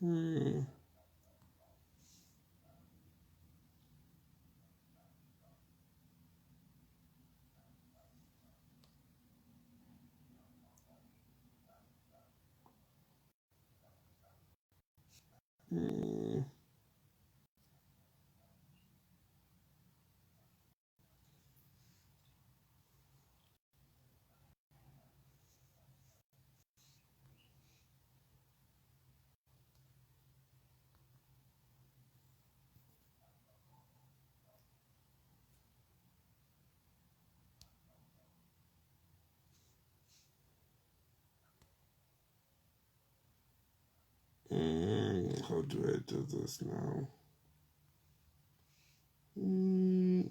Mm. Mm. How do I do this now? Mm.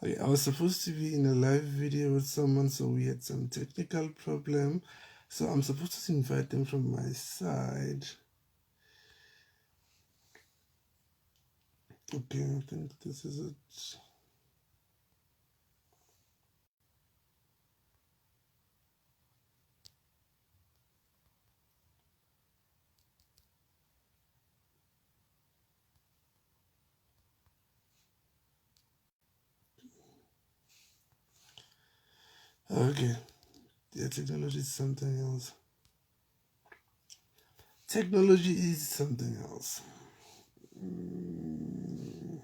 Okay, I was supposed to be in a live video with someone, so we had some technical problem. So I'm supposed to invite them from my side. Okay, I think this is it. Okay, yeah, technology is something else. Technology is something else. Mm.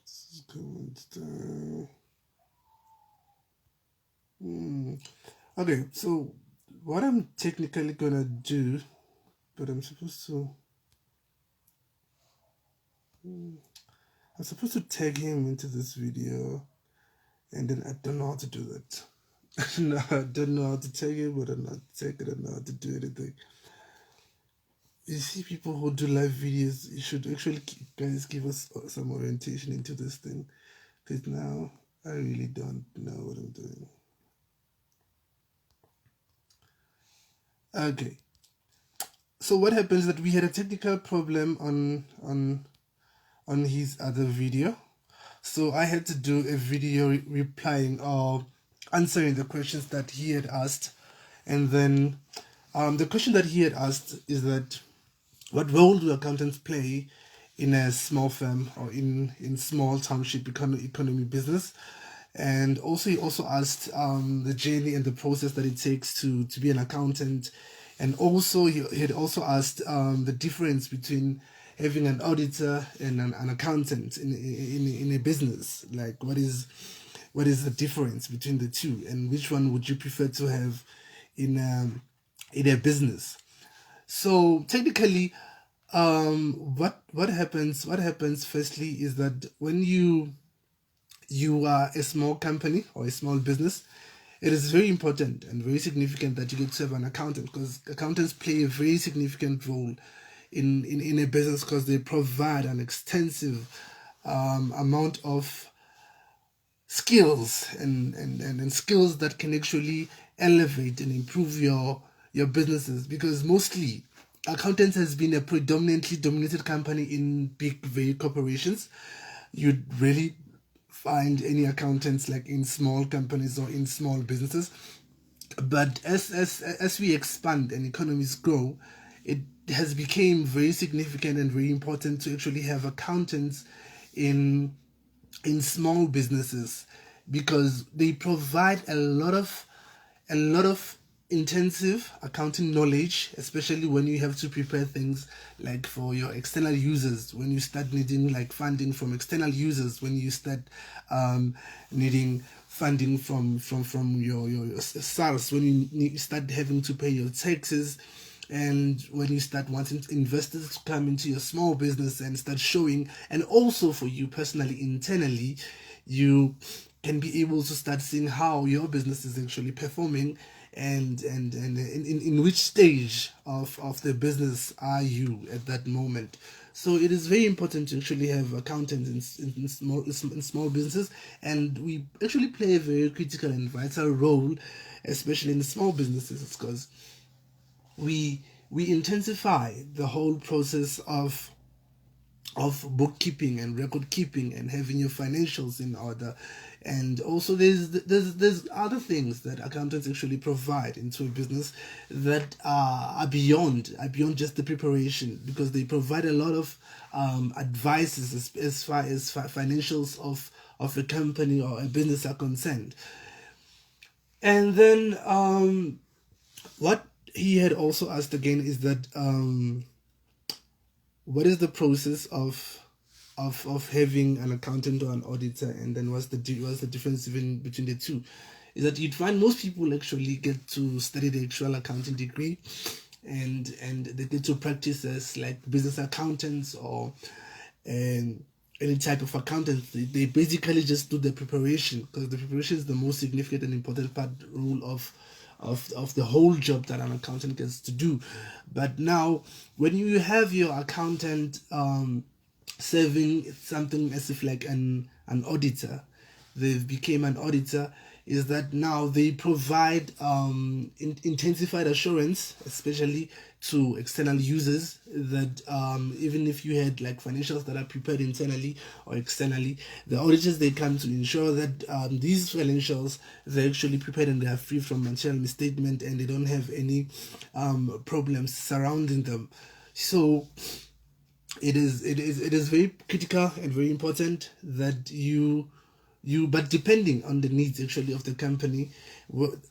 It's going down. Okay, so what I'm technically gonna do, but I'm supposed to tag him into this video, and then I don't know how to do that. No, I don't know how to tag him, but I'm not tag it. I don't know how to do anything. You see, people who do live videos, you should actually guys give us some orientation into this thing, because now I really don't know what I'm doing. Okay, so what happens is that we had a technical problem on his other video. So I had to do a video replying or answering the questions that he had asked. And then the question that he had asked is that what role do accountants play in a small firm or in small township economy business? And also he also asked the journey and the process that it takes to be an accountant. And also he had also asked the difference between having an auditor and an accountant in a business. Like what is the difference between the two, and which one would you prefer to have in a business? So technically, what happens firstly is that when you are a small company or a small business, it is very important and very significant that you get to have an accountant, because accountants play a very significant role in a business, because they provide an extensive amount of skills and skills that can actually elevate and improve your businesses, because mostly accountants has been a predominantly dominated company in big very corporations. You'd really find any accountants like in small companies or in small businesses. But as we expand and economies grow, it has become very significant and very important to actually have accountants in small businesses, because they provide a lot of intensive accounting knowledge, especially when you have to prepare things like for your external users, when you start needing like funding from external users, when you start needing funding from your SARS, when you start having to pay your taxes, and when you start wanting investors to come into your small business and start showing, and also for you personally internally, you can be able to start seeing how your business is actually performing and in which stage of the business are you at that moment. So it is very important to actually have accountants in small businesses, and we actually play a very critical and vital role, especially in small businesses, because we intensify the whole process of bookkeeping and record keeping and having your financials in order. And also there's other things that accountants actually provide into a business that are beyond just the preparation, because they provide a lot of advices as far as financials of a company or a business are concerned. And then what he had also asked again is that what is the process of having an accountant or an auditor, and then what's the difference even between the two? Is that you'd find most people actually get to study the actual accounting degree, and they get to practice as like business accountants or and any type of accountants. They basically just do the preparation, because the preparation is the most significant and important part rule of the whole job that an accountant gets to do. But now, when you have your accountant serving something as if like an auditor, they've became an auditor, is that now they provide intensified assurance, especially to external users, that even if you had like financials that are prepared internally or externally, the auditors, they come to ensure that these financials, they're actually prepared and they are free from material misstatement, and they don't have any problems surrounding them. So it is very critical and very important that but depending on the needs actually of the company,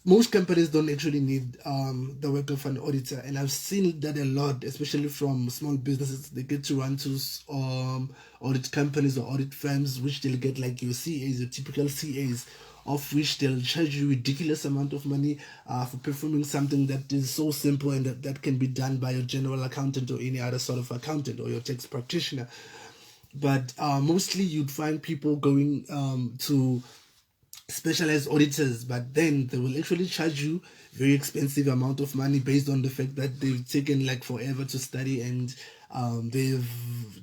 most companies don't actually need the work of an auditor, and I've seen that a lot, especially from small businesses. They get to run to audit companies or audit firms, which they'll get like your CAs, your typical CAs, of which they'll charge you ridiculous amount of money for performing something that is so simple, and that can be done by your general accountant or any other sort of accountant or your tax practitioner. But mostly you'd find people going to specialized auditors, but then they will actually charge you very expensive amount of money based on the fact that they've taken like forever to study, and they've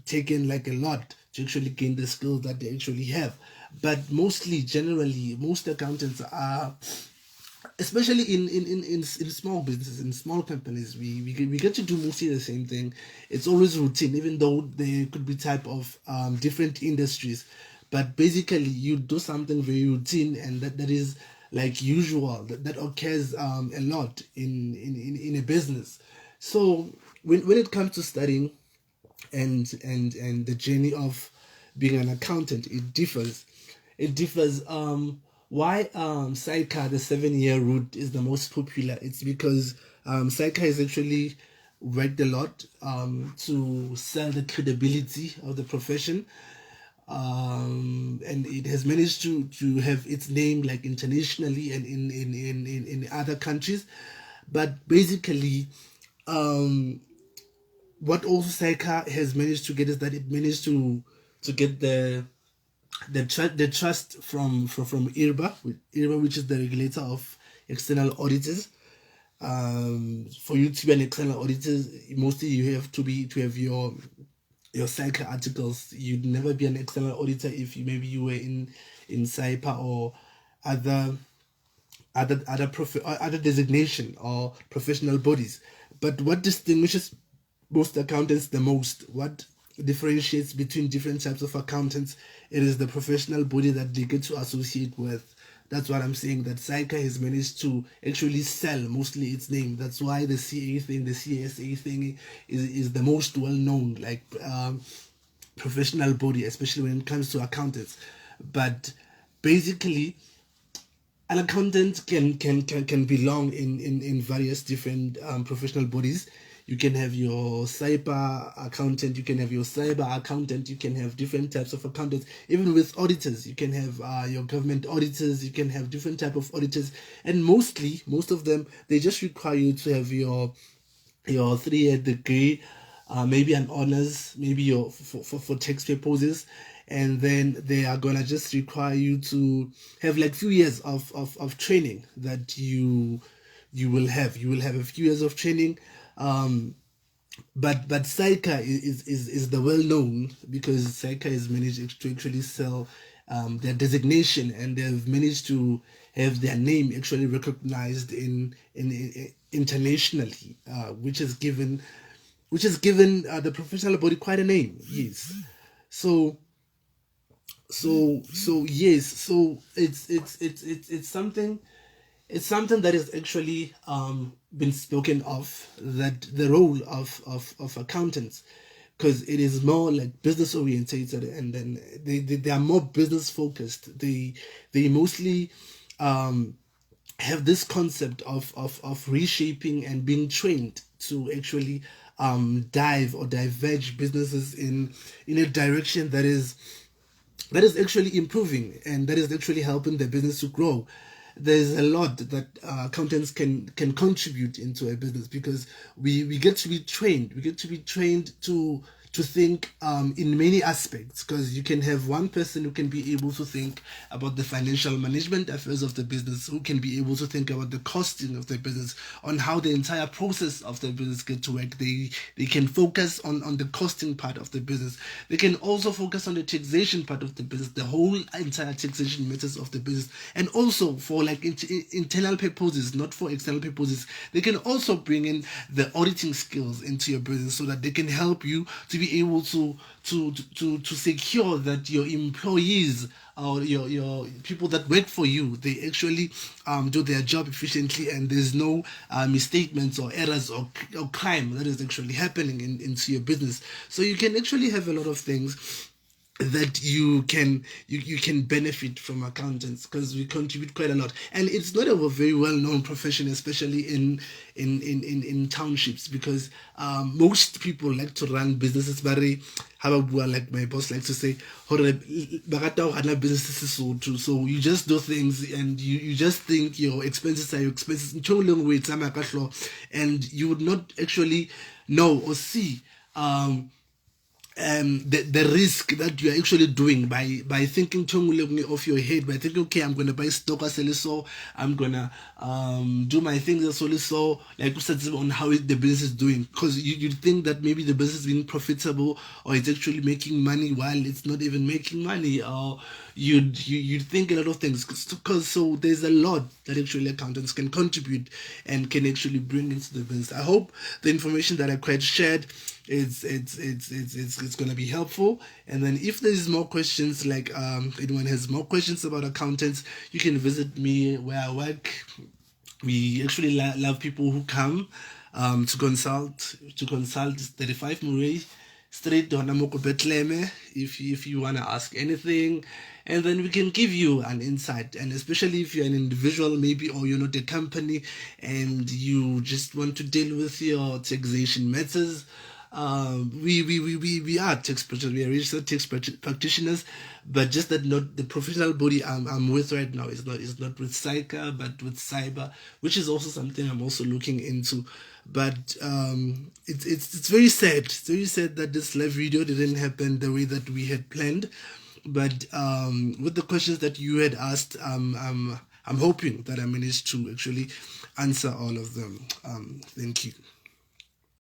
taken like a lot to actually gain the skills that they actually have. But mostly, generally, most accountants are, especially in small businesses, in small companies, we get to do mostly the same thing. It's always routine, even though there could be type of different industries, but basically you do something very routine, and that is like usual, that occurs a lot in a business. So when it comes to studying and the journey of being an accountant, it differs. Why Saika, the 7-year route, is the most popular? It's because Saika has actually worked a lot to sell the credibility of the profession, and it has managed to have its name like internationally and in other countries. But basically, what also Saika has managed to get is that it managed to get the trust from IRBA, which is the regulator of external auditors. For you to be an external auditor, mostly you have to have your cycle articles. You'd never be an external auditor if you were in cyber or other other designation or professional bodies. But what distinguishes most accountants the most, what differentiates between different types of accountants, it is the professional body that they get to associate with. That's what I'm saying, that Saika has managed to actually sell mostly its name. That's why the CA thing, the CSA thing is the most well known, like professional body, especially when it comes to accountants. But basically, an accountant can belong in various different professional bodies. You can have your cyber accountant, you can have your cyber accountant, you can have different types of accountants. Even with auditors, you can have your government auditors, you can have different type of auditors, and most of them, they just require you to have your 3-year degree, maybe an honors, maybe your for tax purposes, and then they are gonna just require you to have like few years of training that you will have. You will have a few years of training. But Saika is the well known, because Saika has managed to actually sell their designation, and they've managed to have their name actually recognized in internationally, which has given the professional body quite a name. Yes. So yes. So it's something, that is actually been spoken of, that the role of accountants, because it is more like business orientated, and then they are more business focused. They mostly have this concept of reshaping and being trained to actually dive or diverge businesses in a direction that is actually improving, and that is actually helping the business to grow. There's a lot that accountants can contribute into a business, because we get to be trained. We get to be trained to think in many aspects, because you can have one person who can be able to think about the financial management affairs of the business, who can be able to think about the costing of the business, on how the entire process of the business get to work. They can focus on the costing part of the business. They can also focus on the taxation part of the business, the whole entire taxation matters of the business, and also for like internal purposes, not for external purposes. They can also bring in the auditing skills into your business, so that they can help you to be able to secure that your employees, or your people that work for you, they actually do their job efficiently, and there's no misstatements or errors or crime that is actually happening into your business. So you can actually have a lot of things that you can benefit from accountants, because we contribute quite a lot, and it's not a very well known profession, especially in townships, because most people like to run businesses very, like my boss likes to say, businesses. So you just do things, and you just think your expenses are your expenses, and you would not actually know or see the risk that you are actually doing by thinking off your head, by thinking, okay, I'm gonna buy stock as so, I'm gonna do my things as so, like on how the business is doing, because you think that maybe the business is being profitable, or it's actually making money while it's not even making money, or you think a lot of things, because so there's a lot that actually accountants can contribute and can actually bring into the business. I hope the information that I quite shared, it's gonna be helpful. And then if there's more questions, like anyone has more questions about accountants, you can visit me where I work. We actually love people who come to consult 35 Murray Street, Donamoko Betleme, if you want to ask anything, and then we can give you an insight. And especially if you're an individual, maybe, or you're not a company, and you just want to deal with your taxation matters, we are tax practitioners, we are registered tax practitioners, but just that not the professional body I'm with right now is not with Psycha, but with Cyber, which is also something I'm also looking into. But it's very sad. It's very sad that this live video didn't happen the way that we had planned. But with the questions that you had asked, I'm hoping that I managed to actually answer all of them. Thank you.